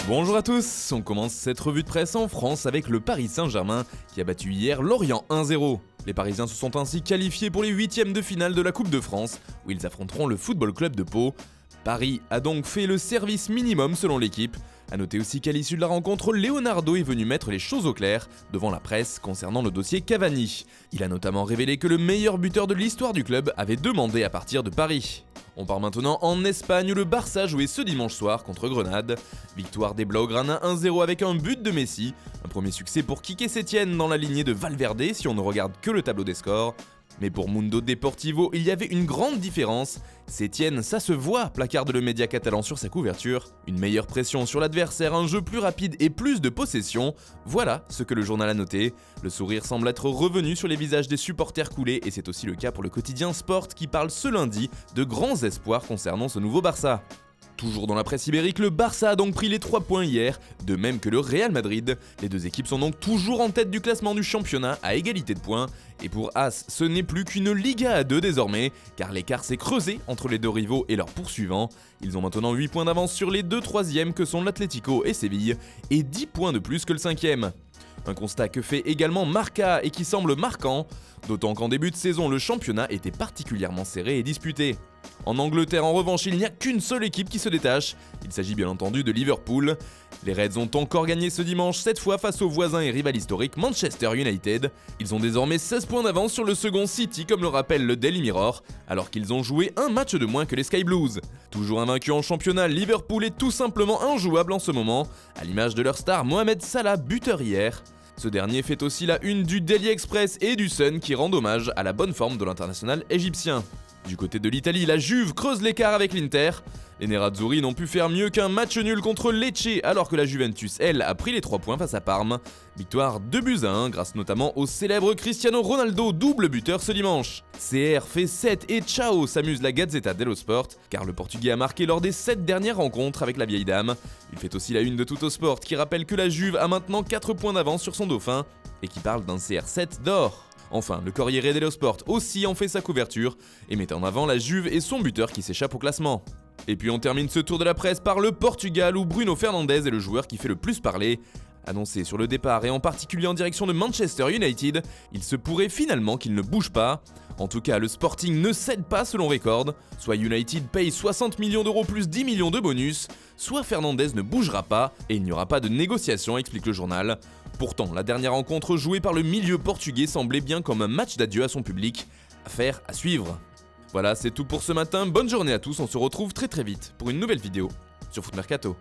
Bonjour à tous, on commence cette revue de presse en France avec le Paris Saint-Germain qui a battu hier Lorient 1-0. Les Parisiens se sont ainsi qualifiés pour les huitièmes de finale de la Coupe de France où ils affronteront le Football Club de Pau. Paris a donc fait le service minimum selon l'équipe. A noter aussi qu'à l'issue de la rencontre, Leonardo est venu mettre les choses au clair devant la presse concernant le dossier Cavani. Il a notamment révélé que le meilleur buteur de l'histoire du club avait demandé à partir de Paris. On part maintenant en Espagne où le Barça jouait ce dimanche soir contre Grenade. Victoire des Blaugrana 1-0 avec un but de Messi. Un premier succès pour Quique Setién dans la lignée de Valverde si on ne regarde que le tableau des scores. Mais pour Mundo Deportivo, il y avait une grande différence. Setién, ça se voit, placarde le média catalan sur sa couverture. Une meilleure pression sur l'adversaire, un jeu plus rapide et plus de possession. Voilà ce que le journal a noté. Le sourire semble être revenu sur les visages des supporters coulés et c'est aussi le cas pour le quotidien Sport qui parle ce lundi de grands espoirs concernant ce nouveau Barça. Toujours dans la presse ibérique, le Barça a donc pris les 3 points hier, de même que le Real Madrid. Les deux équipes sont donc toujours en tête du classement du championnat à égalité de points. Et pour As, ce n'est plus qu'une Liga à 2 désormais, car l'écart s'est creusé entre les deux rivaux et leurs poursuivants. Ils ont maintenant 8 points d'avance sur les deux troisièmes que sont l'Atlético et Séville, et 10 points de plus que le cinquième. Un constat que fait également Marca et qui semble marquant, d'autant qu'en début de saison le championnat était particulièrement serré et disputé. En Angleterre, en revanche, il n'y a qu'une seule équipe qui se détache. Il s'agit bien entendu de Liverpool. Les Reds ont encore gagné ce dimanche, cette fois face au voisin et rival historique Manchester United. Ils ont désormais 16 points d'avance sur le second City, comme le rappelle le Daily Mirror, alors qu'ils ont joué un match de moins que les Sky Blues. Toujours invaincu en championnat, Liverpool est tout simplement injouable en ce moment, à l'image de leur star Mohamed Salah, buteur hier. Ce dernier fait aussi la une du Daily Express et du Sun qui rendent hommage à la bonne forme de l'international égyptien. Du côté de l'Italie, la Juve creuse l'écart avec l'Inter. Les Nerazzurri n'ont pu faire mieux qu'un match nul contre Lecce alors que la Juventus, elle, a pris les 3 points face à Parme. Victoire 2-1 grâce notamment au célèbre Cristiano Ronaldo, double buteur ce dimanche. CR fait 7 et ciao s'amuse la Gazzetta dello Sport car le Portugais a marqué lors des 7 dernières rencontres avec la vieille dame. Il fait aussi la une de Tuttosport qui rappelle que la Juve a maintenant 4 points d'avance sur son dauphin et qui parle d'un CR7 d'or. Enfin, le Corriere dello Sport aussi en fait sa couverture et met en avant la Juve et son buteur qui s'échappe au classement. Et puis on termine ce tour de la presse par le Portugal où Bruno Fernandes est le joueur qui fait le plus parler. Annoncé sur le départ et en particulier en direction de Manchester United, il se pourrait finalement qu'il ne bouge pas. En tout cas, le Sporting ne cède pas selon Record. Soit United paye 60 millions d'euros plus 10 millions de bonus, soit Fernandes ne bougera pas et il n'y aura pas de négociation, explique le journal. Pourtant, la dernière rencontre jouée par le milieu portugais semblait bien comme un match d'adieu à son public. Affaire à suivre. Voilà, c'est tout pour ce matin. Bonne journée à tous, on se retrouve très vite pour une nouvelle vidéo sur Foot Mercato.